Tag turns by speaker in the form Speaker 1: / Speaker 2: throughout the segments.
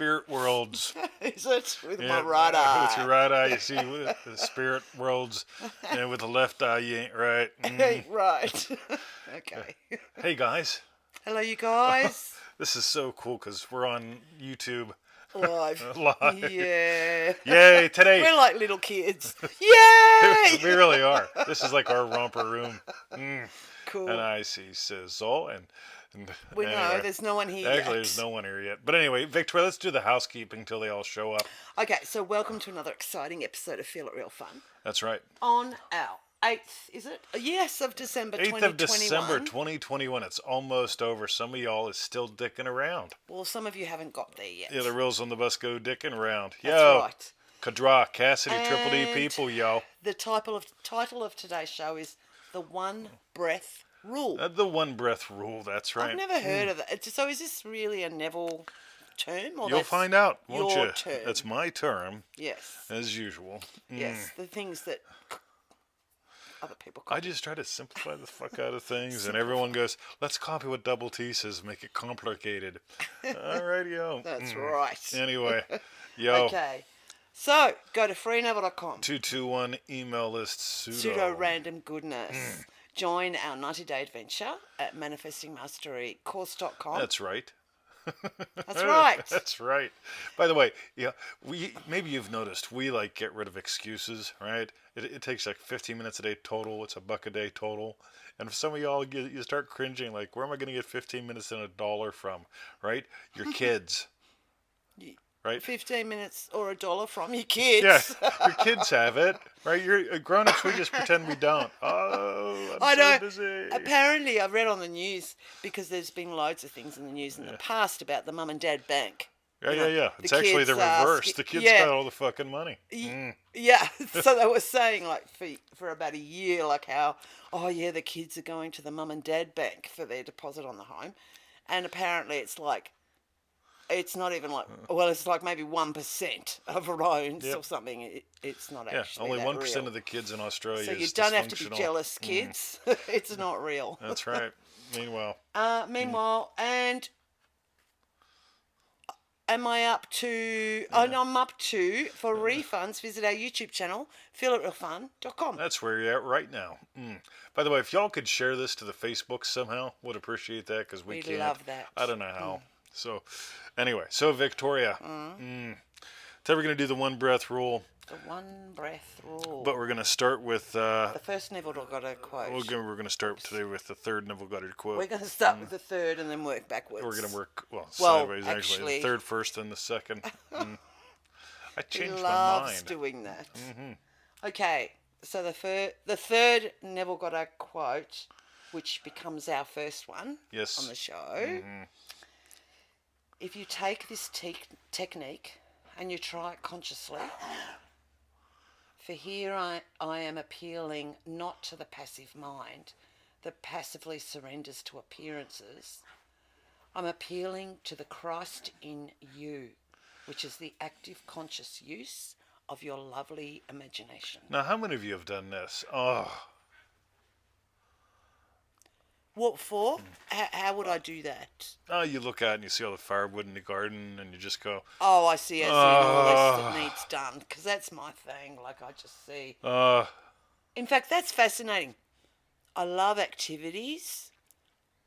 Speaker 1: spirit worlds.
Speaker 2: Is it? With
Speaker 1: Yeah,
Speaker 2: my right eye.
Speaker 1: with your right eye, you see the spirit worlds, and with the left eye, you ain't right.
Speaker 2: Right. Okay.
Speaker 1: Hey guys,
Speaker 2: Hello, you guys.
Speaker 1: this is so cool because we're on YouTube
Speaker 2: Live.
Speaker 1: live.
Speaker 2: Yeah.
Speaker 1: Yay! Today
Speaker 2: We're like little kids. Yay!
Speaker 1: we really are. This is like our romper room.
Speaker 2: Cool.
Speaker 1: And I see Sizzle and
Speaker 2: We know
Speaker 1: anyway.
Speaker 2: there's no one here
Speaker 1: Actually,
Speaker 2: yet.
Speaker 1: there's no one here yet. But anyway, Victoria, let's do the housekeeping till they all show up.
Speaker 2: Okay, so welcome to another exciting episode of Feel It Real Fun.
Speaker 1: That's right.
Speaker 2: On our 8th, is it? Yes, of December
Speaker 1: 8th
Speaker 2: 2021.
Speaker 1: of December 2021. It's almost over. Some of y'all is still dicking around.
Speaker 2: Well, some of you haven't got there yet.
Speaker 1: Yeah, the reels on the bus go dicking around.
Speaker 2: That's
Speaker 1: Yo,
Speaker 2: right.
Speaker 1: Kadra, Cassidy,
Speaker 2: And
Speaker 1: Triple D people, yo.
Speaker 2: The title of today's show is The One Breath Rule.
Speaker 1: The one breath rule, that's right.
Speaker 2: I've never heard of that. So is this really a Neville term? Or
Speaker 1: You'll find out, won't
Speaker 2: your
Speaker 1: you?
Speaker 2: term?
Speaker 1: That's my term,
Speaker 2: Yes.
Speaker 1: as usual.
Speaker 2: Yes, the things that other people call
Speaker 1: I just try to simplify the fuck out of things, and everyone goes, let's copy what Double T says, make it complicated. All right, yo.
Speaker 2: That's right.
Speaker 1: Anyway, yo.
Speaker 2: Okay. So, go to freeneville.com.
Speaker 1: 221 email list
Speaker 2: Pseudo random goodness. Join our 90-day adventure at manifestingmasterycourse.com.
Speaker 1: That's right.
Speaker 2: That's right.
Speaker 1: That's right. By the way, yeah, maybe you've noticed we like get rid of excuses, right? It takes like 15 minutes a day total. It's $1 a day total. And for some of y'all, you start cringing like, where am I going to get 15 minutes and $1 from, right? Your kids. Right?
Speaker 2: 15 minutes or $1 from your kids.
Speaker 1: Yeah, your kids have it, right? You're grown-ups. We just pretend we don't. Oh, I'm so busy.
Speaker 2: Apparently, I've read on the news because there's been loads of things in the news in the past about the mum and dad bank.
Speaker 1: Yeah. It's actually the reverse. The kids got all the fucking money.
Speaker 2: Yeah, so they were saying like for about a year, like how the kids are going to the mum and dad bank for their deposit on the home, and apparently it's like. It's not even like, well, it's like maybe 1% of loans or something. It's not actually
Speaker 1: only
Speaker 2: that
Speaker 1: 1%
Speaker 2: real.
Speaker 1: of the kids in Australia
Speaker 2: So
Speaker 1: is
Speaker 2: you don't have to be
Speaker 1: dysfunctional.
Speaker 2: jealous, kids. It's not real.
Speaker 1: That's right. Meanwhile.
Speaker 2: And am I up to... Oh, no, I'm up to, for refunds, visit our YouTube channel, feelitrealfun.com.
Speaker 1: That's where you're at right now. By the way, if y'all could share this to the Facebook somehow, would appreciate that because we can't.
Speaker 2: Love that.
Speaker 1: I don't know how. So, anyway, Victoria, so we're going to do the one breath rule.
Speaker 2: The one breath rule.
Speaker 1: But we're going to start with...
Speaker 2: the first Neville Goddard quote.
Speaker 1: We're going to start today with the third Neville Goddard quote.
Speaker 2: We're going to start with the third and then work backwards.
Speaker 1: We're going to work, sideways actually. The third first and the second. I changed my mind.
Speaker 2: He loves doing that. Okay, so the third Neville Goddard quote, which becomes our first one on the show. If you take this technique and you try it consciously, for here I am appealing not to the passive mind that passively surrenders to appearances. I'm appealing to the Christ in you, which is the active conscious use of your lovely imagination.
Speaker 1: Now, how many of you have done this? Oh.
Speaker 2: What for? How would I do that?
Speaker 1: Oh, you look out and you see all the firewood in the garden and you just go...
Speaker 2: Oh, I see. As in all this that needs done. Because that's my thing. Like, I just see... In fact, that's fascinating. I love activities.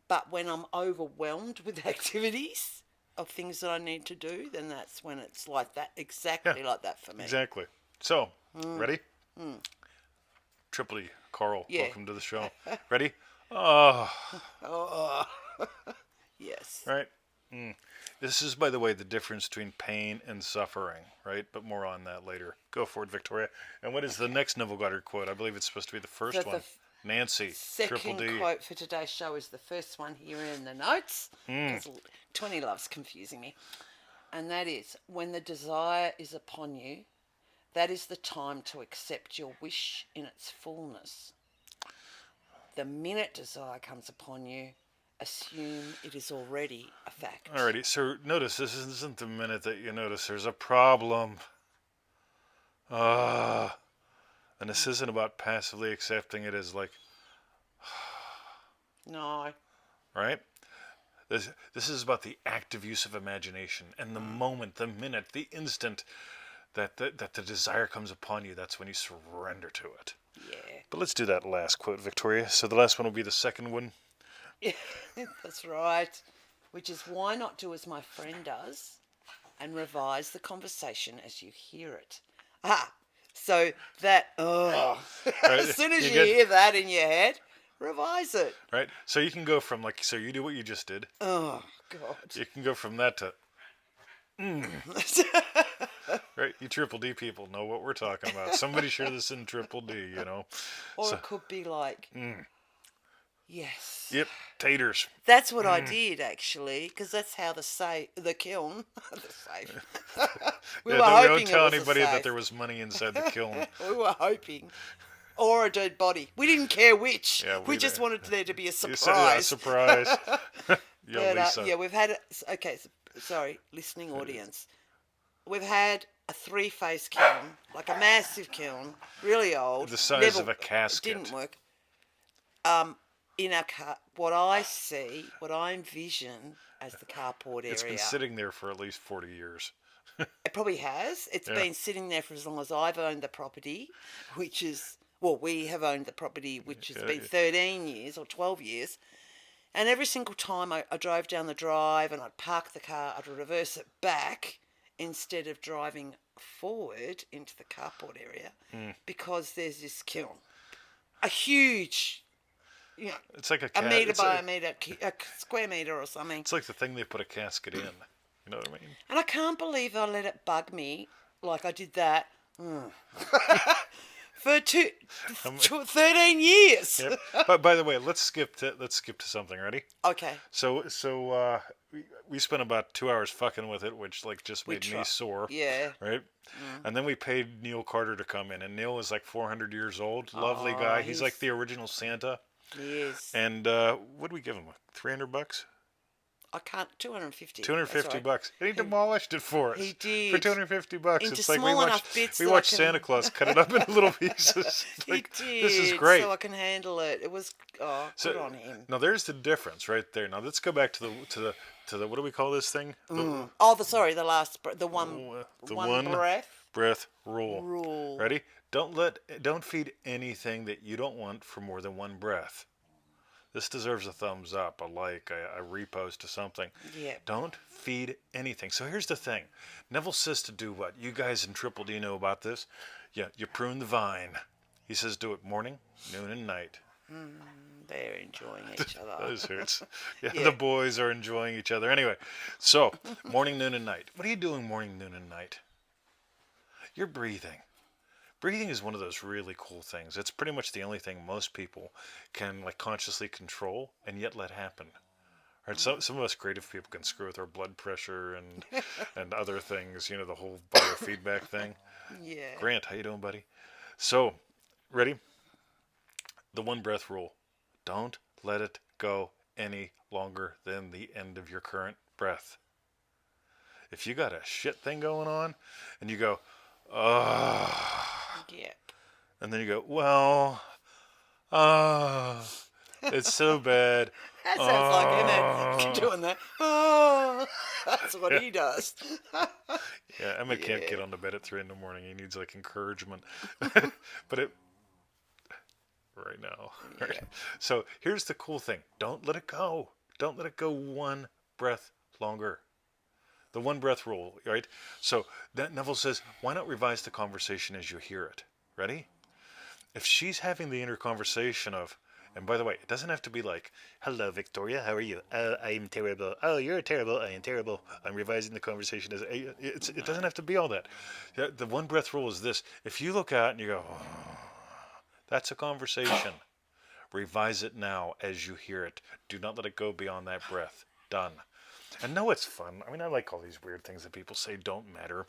Speaker 2: But when I'm overwhelmed with activities of things that I need to do, then that's when it's like that. Exactly like that for me.
Speaker 1: Exactly. So, ready? Triple E, Carl, welcome to the show. Ready?
Speaker 2: Yes.
Speaker 1: Right? This is, by the way, the difference between pain and suffering, right? But more on that later. Go for it, Victoria. And what is the next Neville Goddard quote? I believe it's supposed to be the first one. Nancy, Triple D.
Speaker 2: Second quote for today's show is the first one here in the notes. Because 20 loves confusing me. And that is, when the desire is upon you, that is the time to accept your wish in its fullness. The minute desire comes upon you, assume it is already a fact.
Speaker 1: Alrighty, so notice this isn't the minute that you notice there's a problem. And this isn't about passively accepting it as like...
Speaker 2: No.
Speaker 1: Right? This is about the active use of imagination and the moment, the minute, the instant that the desire comes upon you. That's when you surrender to it.
Speaker 2: Yeah.
Speaker 1: But let's do that last quote, Victoria. So the last one will be the second one.
Speaker 2: Yeah, that's right. Which is, why not do as my friend does and revise the conversation as you hear it? So that,
Speaker 1: Right,
Speaker 2: as soon as you hear that in your head, revise it.
Speaker 1: Right? So you can go from, like, so you do what you just did.
Speaker 2: Oh, God.
Speaker 1: You can go from that to, right? You Triple D people know what we're talking about. Somebody share this in Triple D, you know.
Speaker 2: Or it could be like, yes.
Speaker 1: Yep, taters.
Speaker 2: That's what I did, actually, because that's how the kiln, the safe. We were hoping
Speaker 1: don't tell
Speaker 2: it was
Speaker 1: anybody
Speaker 2: a safe.
Speaker 1: that there was money inside the kiln.
Speaker 2: We were hoping. Or a dead body. We didn't care which.
Speaker 1: Yeah,
Speaker 2: we just wanted there to be a surprise.
Speaker 1: Yeah, surprise.
Speaker 2: But, we've had... Okay, sorry, listening audience. We've had a 3-phase kiln, like a massive kiln, really old.
Speaker 1: The size of a casket.
Speaker 2: Didn't work. In our car, what I envision as the carport area.
Speaker 1: It's been sitting there for at least 40 years.
Speaker 2: It probably has. It's been sitting there for as long as I've owned the property, which is, well, we have owned the property, which has been 13 years or 12 years. And every single time I drove down the drive and I'd park the car, I'd reverse it back instead of driving forward into the carport area because there's this kiln. A huge... You know,
Speaker 1: it's like
Speaker 2: a metre by a metre, a square metre or something.
Speaker 1: It's like the thing they put a casket in. You know what I mean?
Speaker 2: And I can't believe I let it bug me like I did that for 13 years.
Speaker 1: Yep. But by the way, let's skip to something. Ready?
Speaker 2: Okay.
Speaker 1: So we spent about 2 hours fucking with it, which like just made me sore.
Speaker 2: Yeah.
Speaker 1: Right. And then we paid Neil Carter to come in, and Neil is like 400 years old. Lovely guy. He's like the original Santa.
Speaker 2: Yes.
Speaker 1: And what did we give him? $300?
Speaker 2: I can't. $250.
Speaker 1: $250. And he demolished it for us.
Speaker 2: He did.
Speaker 1: For $250.
Speaker 2: Into
Speaker 1: it's like
Speaker 2: small enough bits.
Speaker 1: We watched Santa Claus cut it up into little pieces. Like,
Speaker 2: he did.
Speaker 1: This is great.
Speaker 2: So I can handle it. It was good on him.
Speaker 1: Now there's the difference right there. Now let's go back to the what do we call this thing?
Speaker 2: The one
Speaker 1: breath rule. Ready? Don't feed anything that you don't want for more than one breath. This deserves a thumbs up, a like, a repost to something.
Speaker 2: Yeah.
Speaker 1: Don't feed anything. So here's the thing. Neville says to do what? You guys in Triple D know about this. Yeah, you prune the vine. He says do it morning, noon, and night.
Speaker 2: They're enjoying each other.
Speaker 1: Those hurts. Yeah, the boys are enjoying each other. Anyway, so morning, noon, and night. What are you doing morning, noon, and night? You're breathing. Breathing is one of those really cool things. It's pretty much the only thing most people can like consciously control and yet let happen. Right? So, some of us creative people can screw with our blood pressure and other things, you know, the whole biofeedback thing.
Speaker 2: Yeah.
Speaker 1: Grant, how you doing, buddy? So, ready? The one breath rule. Don't let it go any longer than the end of your current breath. If you got a shit thing going on and you go,
Speaker 2: yeah.
Speaker 1: And then you go, well, it's so bad.
Speaker 2: That sounds like Emmett doing that. Oh, that's what he does.
Speaker 1: Yeah, Emmett can't get on the bed at 3 a.m. He needs like encouragement. But right now. Right?
Speaker 2: Yeah.
Speaker 1: So here's the cool thing. Don't let it go. Don't let it go one breath longer. The one breath rule, right? So Neville says, why not revise the conversation as you hear it? Ready? If she's having the inner conversation of, and by the way, it doesn't have to be like, hello, Victoria, how are you? I'm terrible. Oh, you're terrible. I am terrible. I'm revising the conversation as, it doesn't have to be all that. The one breath rule is this. If you look out and you go, that's a conversation. Revise it now as you hear it. Do not let it go beyond that breath. Done. And no, it's fun. I mean, I like all these weird things that people say don't matter.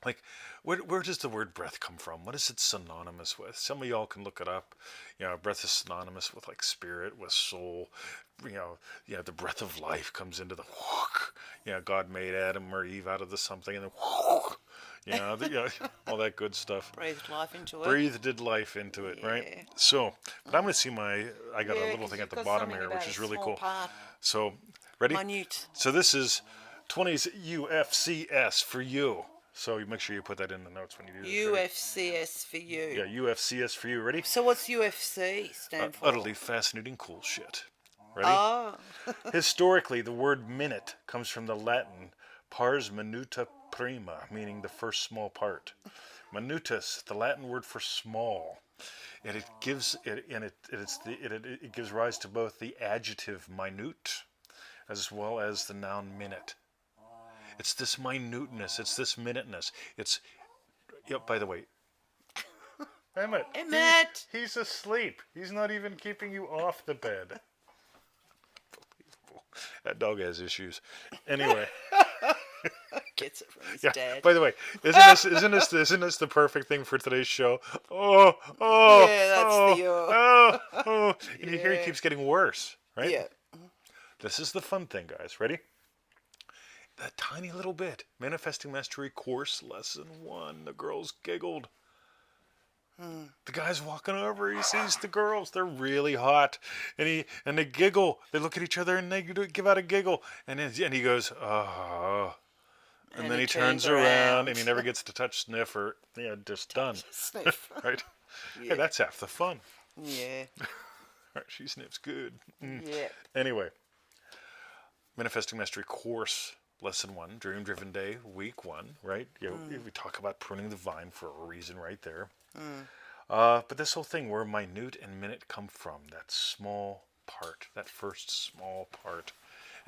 Speaker 1: Like, where does the word breath come from? What is it synonymous with? Some of y'all can look it up. You know, breath is synonymous with like spirit, with soul. The breath of life comes into the whook. God made Adam or Eve out of the something, and then whook. All that good stuff.
Speaker 2: Breathed life into it.
Speaker 1: Breathed life into it, right? So, but I'm going to see I got a little thing at the bottom here, which is really cool.
Speaker 2: Part.
Speaker 1: So, Ready?
Speaker 2: Minute.
Speaker 1: So this is 20s UFCS for you. So you make sure you put that in the notes when you do this.
Speaker 2: UFCS for you.
Speaker 1: Yeah, UFCS for you. Ready?
Speaker 2: So what's UFC stand for?
Speaker 1: Utterly fascinating cool shit. Ready?
Speaker 2: Oh.
Speaker 1: Historically, the word minute comes from the Latin pars minuta prima, meaning the first small part. Minutus, the Latin word for small. And it gives rise to both the adjective minute as well as the noun minute. It's this minuteness, it's this minuteness. It's, by the way, Emmett. He's asleep. He's not even keeping you off the bed. Unbelievable. That dog has issues. Anyway.
Speaker 2: Gets it from his dad.
Speaker 1: By the way, isn't this the perfect thing for today's show? Oh.
Speaker 2: Yeah, that's
Speaker 1: oh. And you hear he keeps getting worse, right?
Speaker 2: Yeah.
Speaker 1: This is the fun thing, guys. Ready? That tiny little bit. Manifesting Mastery Course Lesson 1. The girls giggled. The guy's walking over. He sees the girls. They're really hot. And they giggle. They look at each other and they give out a giggle. And he goes, oh. And then he turns around and he never gets to touch Sniff or, just done.
Speaker 2: Sniff.
Speaker 1: Right?
Speaker 2: Yeah.
Speaker 1: Hey, that's half the fun.
Speaker 2: Yeah.
Speaker 1: Right, she sniffs good.
Speaker 2: Yeah.
Speaker 1: Anyway. Manifesting Mastery Course Lesson 1, Dream Driven Day, Week 1, right? We talk about pruning the vine for a reason right there. But this whole thing where minute and minute come from, that small part, that first small part.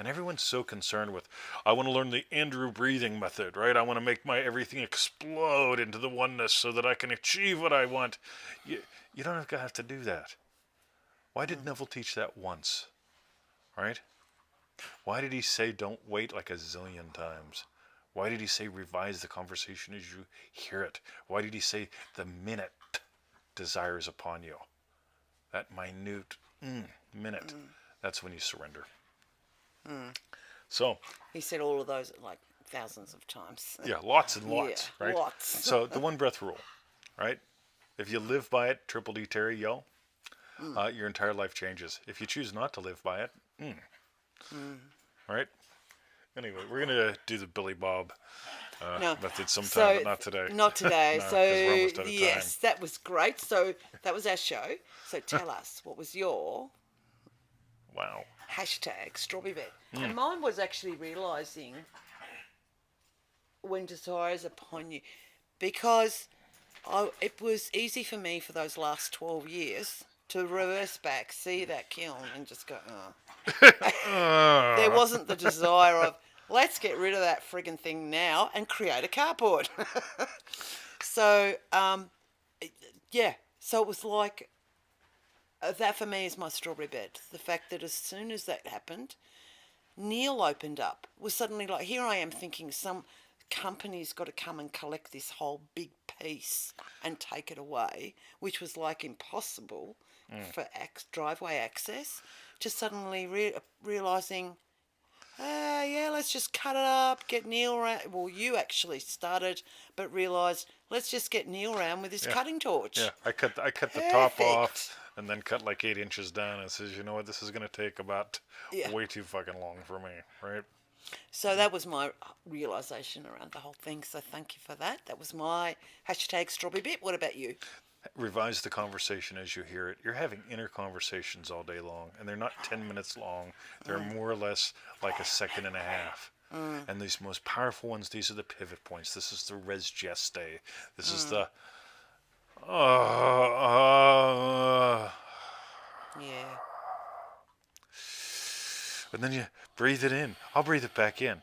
Speaker 1: And everyone's so concerned with, I want to learn the Andrew breathing method, right? I want to make my everything explode into the oneness so that I can achieve what I want. You don't have to do that. Why did Neville teach that once? Right? Why did he say don't wait like a zillion times? Why did he say revise the conversation as you hear it? Why did he say the minute desire is upon you? That minute minute, that's when you surrender. So
Speaker 2: he said all of those like thousands of times.
Speaker 1: Yeah, lots and lots, right?
Speaker 2: Lots.
Speaker 1: So the one breath rule, right? If you live by it, Triple D Terry, yo, your entire life changes. If you choose not to live by it, right? Anyway, we're gonna do the Billy Bob method sometime, but not today.
Speaker 2: Not today.
Speaker 1: No, 'cause
Speaker 2: so
Speaker 1: we're almost out of
Speaker 2: yes,
Speaker 1: time.
Speaker 2: that was great. So that was our show. So tell us, what was your hashtag strawberry bed? And mine was actually realising when desire is upon you, because it was easy for me for those last 12 years to reverse back, see that kiln, and just go, There wasn't the desire of, let's get rid of that friggin' thing now and create a carport. So, so it was like, that for me is my strawberry bed. The fact that as soon as that happened, Neil opened up. It was suddenly like, here I am thinking some company's got to come and collect this whole big piece and take it away, which was like impossible for driveway access. Just suddenly realising, let's just cut it up, get Neil around. Well, you actually started, but realised, let's just get Neil around with his cutting torch.
Speaker 1: Yeah, I cut the top off and then cut like 8 inches down and says, you know what, this is going to take about way too fucking long for me, right?
Speaker 2: So that was my realisation around the whole thing. So thank you for that. That was my hashtag strawberry bit. What about you?
Speaker 1: Revise the conversation as you hear it. You're having inner conversations all day long, and they're not 10 minutes long. They're more or less like a second and a half. And these most powerful ones, these are the pivot points. This is the res geste. This is the...
Speaker 2: Yeah.
Speaker 1: And then you breathe it in. I'll breathe it back in.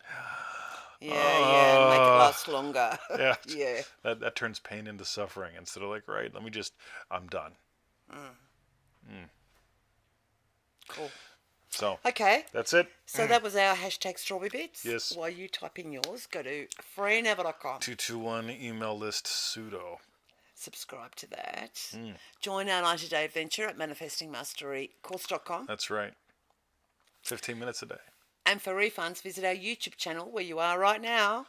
Speaker 2: Yeah, and make it last longer.
Speaker 1: Yeah.
Speaker 2: Yeah.
Speaker 1: That turns pain into suffering instead of like, right, I'm done.
Speaker 2: Cool.
Speaker 1: So,
Speaker 2: okay.
Speaker 1: That's it.
Speaker 2: So that was our hashtag strawberry bits.
Speaker 1: Yes.
Speaker 2: While you type in yours, go to freenever.com.
Speaker 1: 221 email list pseudo.
Speaker 2: Subscribe to that. Join our 90-day adventure at manifestingmasterycourse.com.
Speaker 1: That's right. 15 minutes a day.
Speaker 2: And for refunds, visit our YouTube channel, where you are right now,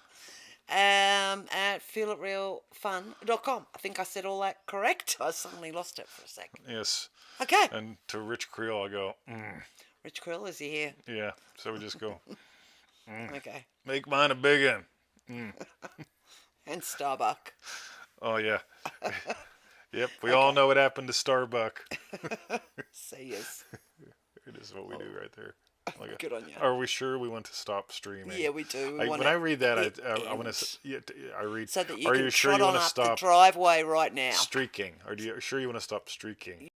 Speaker 2: at feelitrealfun.com. I think I said all that correct. I suddenly lost it for a second.
Speaker 1: Yes.
Speaker 2: Okay.
Speaker 1: And to Rich Creel, I go,
Speaker 2: Rich Krill, is he here?
Speaker 1: Yeah, so we just go,
Speaker 2: Okay.
Speaker 1: make mine a big one.
Speaker 2: And Starbuck.
Speaker 1: Oh, yeah. Yep, we all know what happened to Starbuck.
Speaker 2: See yous.
Speaker 1: It is what we do right there. Like,
Speaker 2: Good on you.
Speaker 1: are we sure we want to stop streaming?
Speaker 2: Yeah, we do.
Speaker 1: When I read that, I want to. Yeah, I read.
Speaker 2: So that you
Speaker 1: are
Speaker 2: can
Speaker 1: you sure
Speaker 2: trot
Speaker 1: you
Speaker 2: on
Speaker 1: want to
Speaker 2: up the
Speaker 1: stop
Speaker 2: driveway right now.
Speaker 1: streaking? Are you sure you want to stop streaking?